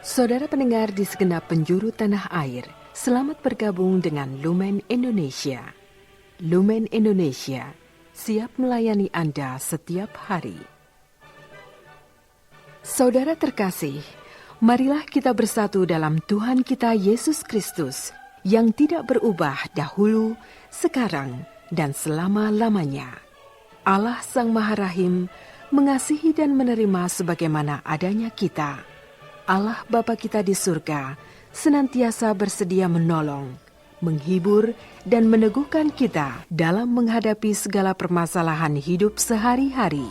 Saudara pendengar di segenap penjuru tanah air, selamat bergabung dengan Lumen Indonesia. Lumen Indonesia, siap melayani Anda setiap hari. Saudara terkasih, marilah kita bersatu dalam Tuhan kita Yesus Kristus yang tidak berubah dahulu, sekarang, dan selama-lamanya. Allah Sang Maha Rahim mengasihi dan menerima sebagaimana adanya kita. Allah Bapa kita di surga senantiasa bersedia menolong, menghibur, dan meneguhkan kita dalam menghadapi segala permasalahan hidup sehari-hari.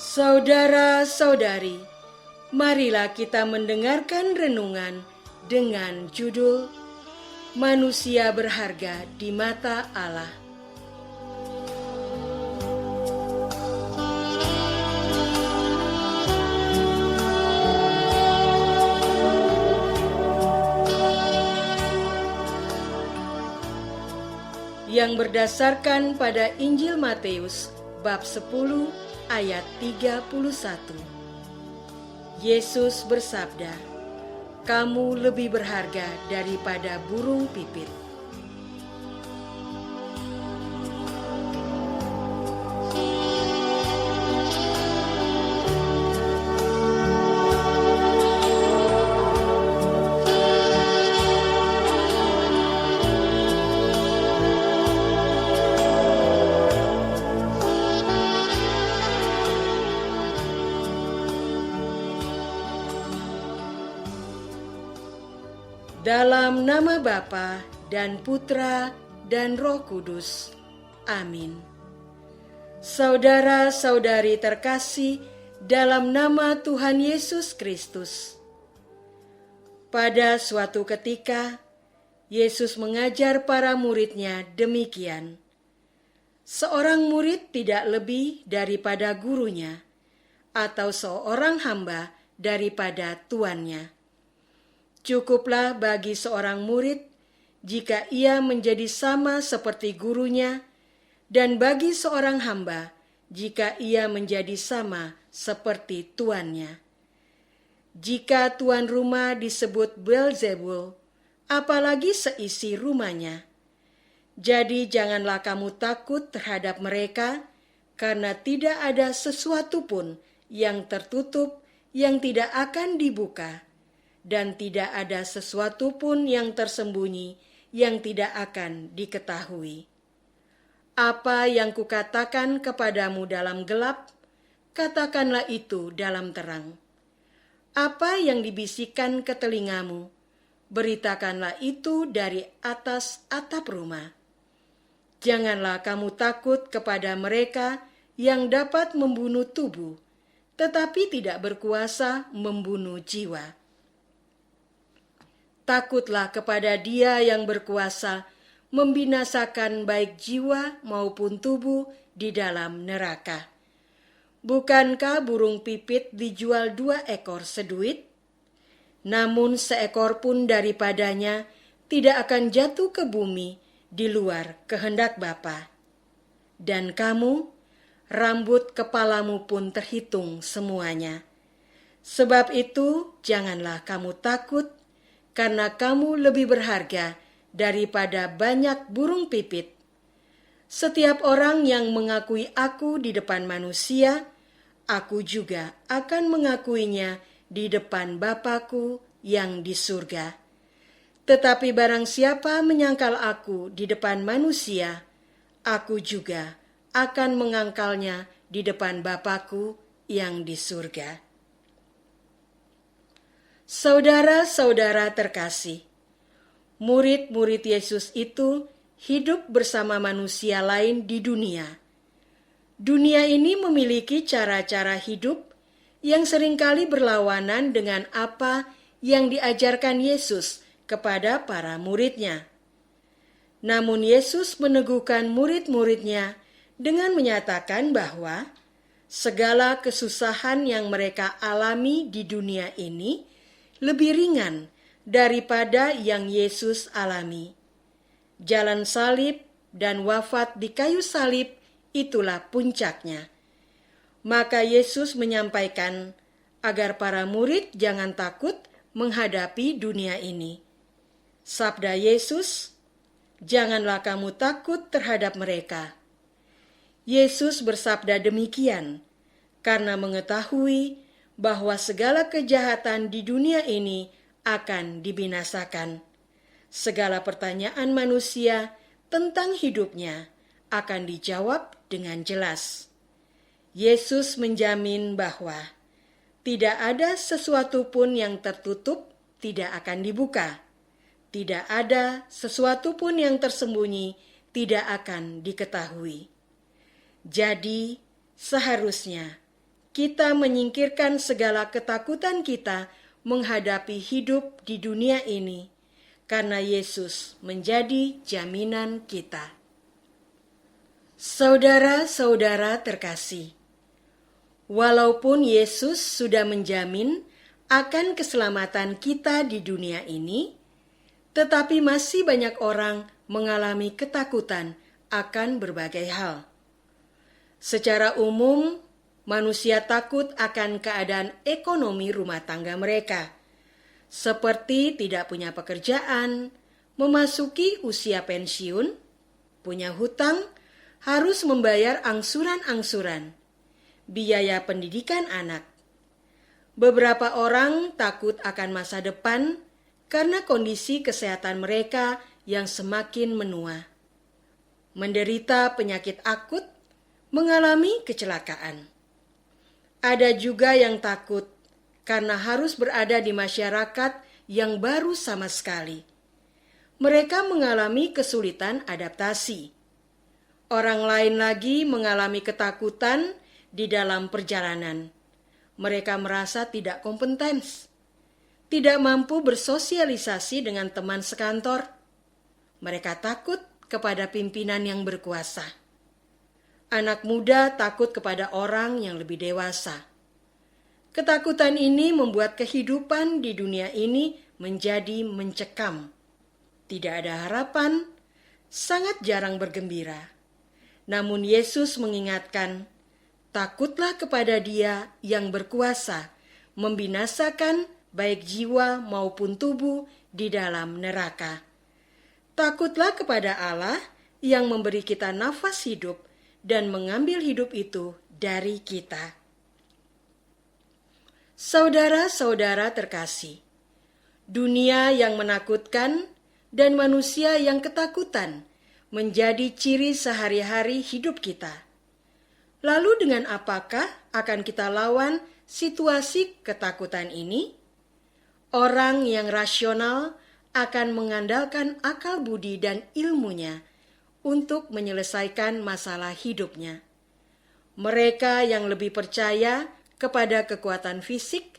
Saudara-saudari, marilah kita mendengarkan renungan dengan judul Manusia Berharga di Mata Allah. Yang berdasarkan pada Injil Matius bab 10 ayat 31. Yesus bersabda, "Kamu lebih berharga daripada burung pipit." Dalam nama Bapa dan Putra dan Roh Kudus. Amin. Saudara-saudari terkasih dalam nama Tuhan Yesus Kristus. Pada suatu ketika, Yesus mengajar para murid-Nya demikian. Seorang murid tidak lebih daripada gurunya, atau seorang hamba daripada tuannya. Cukuplah bagi seorang murid jika ia menjadi sama seperti gurunya, dan bagi seorang hamba jika ia menjadi sama seperti tuannya. Jika tuan rumah disebut Beelzebul, apalagi seisi rumahnya. Jadi janganlah kamu takut terhadap mereka, karena tidak ada sesuatu pun yang tertutup yang tidak akan dibuka, dan tidak ada sesuatu pun yang tersembunyi yang tidak akan diketahui. Apa yang kukatakan kepadamu dalam gelap, katakanlah itu dalam terang. Apa yang dibisikkan ke telingamu, beritakanlah itu dari atas atap rumah. Janganlah kamu takut kepada mereka yang dapat membunuh tubuh, tetapi tidak berkuasa membunuh jiwa. Takutlah kepada Dia yang berkuasa membinasakan baik jiwa maupun tubuh di dalam neraka. Bukankah burung pipit dijual 2 ekor seduit? Namun seekor pun daripadanya tidak akan jatuh ke bumi di luar kehendak Bapa. Dan kamu, rambut kepalamu pun terhitung semuanya. Sebab itu janganlah kamu takut, karena kamu lebih berharga daripada banyak burung pipit. Setiap orang yang mengakui aku di depan manusia, aku juga akan mengakuinya di depan Bapa-Ku yang di surga. Tetapi barang siapa menyangkal aku di depan manusia, aku juga akan mengangkalnya di depan Bapa-Ku yang di surga. Saudara-saudara terkasih, murid-murid Yesus itu hidup bersama manusia lain di dunia. Dunia ini memiliki cara-cara hidup yang seringkali berlawanan dengan apa yang diajarkan Yesus kepada para murid-Nya. Namun Yesus meneguhkan murid-murid-Nya dengan menyatakan bahwa segala kesusahan yang mereka alami di dunia ini lebih ringan daripada yang Yesus alami. Jalan salib dan wafat di kayu salib itulah puncaknya. Maka Yesus menyampaikan agar para murid jangan takut menghadapi dunia ini. Sabda Yesus, "Janganlah kamu takut terhadap mereka." Yesus bersabda demikian karena mengetahui bahwa segala kejahatan di dunia ini akan dibinasakan. Segala pertanyaan manusia tentang hidupnya akan dijawab dengan jelas. Yesus menjamin bahwa tidak ada sesuatu pun yang tertutup tidak akan dibuka. Tidak ada sesuatu pun yang tersembunyi tidak akan diketahui. Jadi, seharusnya kita menyingkirkan segala ketakutan kita menghadapi hidup di dunia ini, karena Yesus menjadi jaminan kita. Saudara-saudara terkasih, walaupun Yesus sudah menjamin akan keselamatan kita di dunia ini, tetapi masih banyak orang mengalami ketakutan akan berbagai hal. Secara umum, manusia takut akan keadaan ekonomi rumah tangga mereka, seperti tidak punya pekerjaan, memasuki usia pensiun, punya hutang, harus membayar angsuran-angsuran, biaya pendidikan anak. Beberapa orang takut akan masa depan karena kondisi kesehatan mereka yang semakin menua. Menderita penyakit akut, mengalami kecelakaan. Ada juga yang takut karena harus berada di masyarakat yang baru sama sekali. Mereka mengalami kesulitan adaptasi. Orang lain lagi mengalami ketakutan di dalam perjalanan. Mereka merasa tidak kompeten, tidak mampu bersosialisasi dengan teman sekantor. Mereka takut kepada pimpinan yang berkuasa. Anak muda takut kepada orang yang lebih dewasa. Ketakutan ini membuat kehidupan di dunia ini menjadi mencekam. Tidak ada harapan, sangat jarang bergembira. Namun Yesus mengingatkan, takutlah kepada Dia yang berkuasa membinasakan baik jiwa maupun tubuh di dalam neraka. Takutlah kepada Allah yang memberi kita nafas hidup dan mengambil hidup itu dari kita. Saudara-saudara terkasih, dunia yang menakutkan dan manusia yang ketakutan menjadi ciri sehari-hari hidup kita. Lalu dengan apakah akan kita lawan situasi ketakutan ini? Orang yang rasional akan mengandalkan akal budi dan ilmunya untuk menyelesaikan masalah hidupnya. Mereka yang lebih percaya kepada kekuatan fisik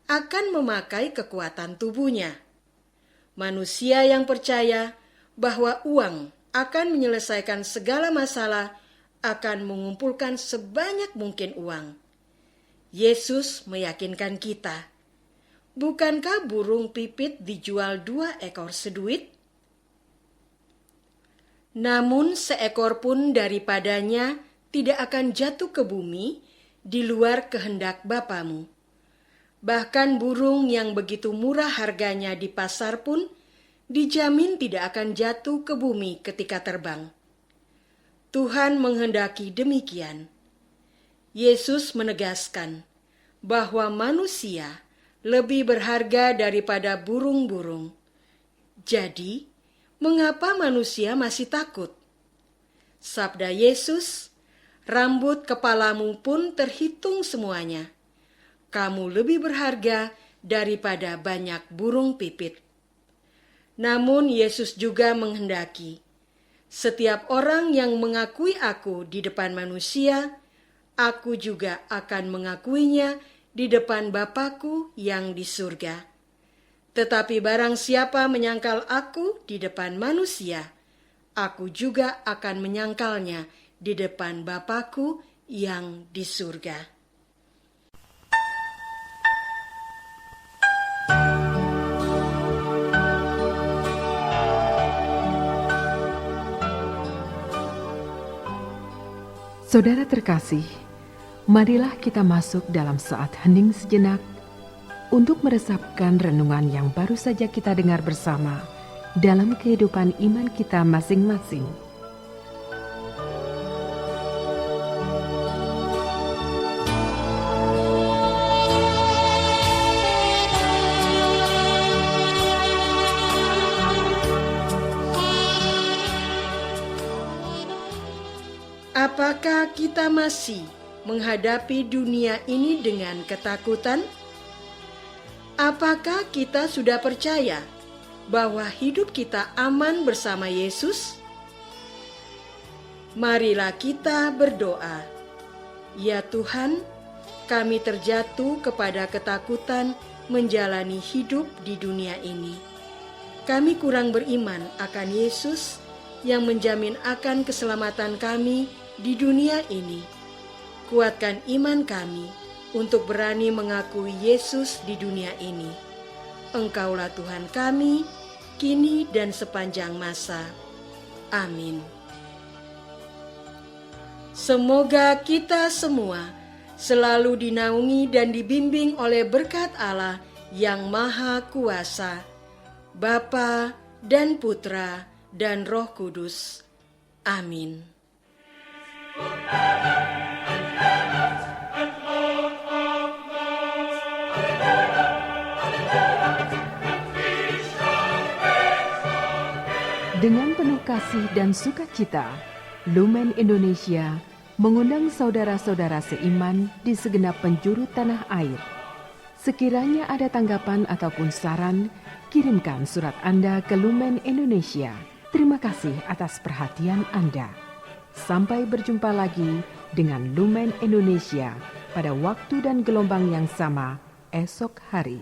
akan memakai kekuatan tubuhnya. Manusia yang percaya bahwa uang akan menyelesaikan segala masalah akan mengumpulkan sebanyak mungkin uang. Yesus meyakinkan kita, bukankah burung pipit dijual 2 ekor seduit? Namun seekor pun daripadanya tidak akan jatuh ke bumi di luar kehendak Bapamu. Bahkan burung yang begitu murah harganya di pasar pun dijamin tidak akan jatuh ke bumi ketika terbang. Tuhan menghendaki demikian. Yesus menegaskan bahwa manusia lebih berharga daripada burung-burung. Jadi, mengapa manusia masih takut? Sabda Yesus, rambut kepalamu pun terhitung semuanya. Kamu lebih berharga daripada banyak burung pipit. Namun Yesus juga menghendaki, setiap orang yang mengakui aku di depan manusia, aku juga akan mengakuinya di depan Bapa-Ku yang di surga. Tetapi barang siapa menyangkal aku di depan manusia, aku juga akan menyangkalnya di depan Bapa-Ku yang di surga. Saudara terkasih, marilah kita masuk dalam saat hening sejenak untuk meresapkan renungan yang baru saja kita dengar bersama dalam kehidupan iman kita masing-masing. Apakah kita masih menghadapi dunia ini dengan ketakutan? Apakah kita sudah percaya bahwa hidup kita aman bersama Yesus? Marilah kita berdoa. Ya Tuhan, kami terjatuh kepada ketakutan menjalani hidup di dunia ini. Kami kurang beriman akan Yesus yang menjamin akan keselamatan kami di dunia ini. Kuatkan iman kami untuk berani mengakui Yesus di dunia ini. Engkaulah Tuhan kami, kini dan sepanjang masa. Amin. Semoga kita semua selalu dinaungi dan dibimbing oleh berkat Allah yang Maha Kuasa, Bapa dan Putra dan Roh Kudus. Amin. Dengan penuh kasih dan sukacita, Lumen Indonesia mengundang saudara-saudara seiman di segenap penjuru tanah air. Sekiranya ada tanggapan ataupun saran, kirimkan surat Anda ke Lumen Indonesia. Terima kasih atas perhatian Anda. Sampai berjumpa lagi dengan Lumen Indonesia pada waktu dan gelombang yang sama esok hari.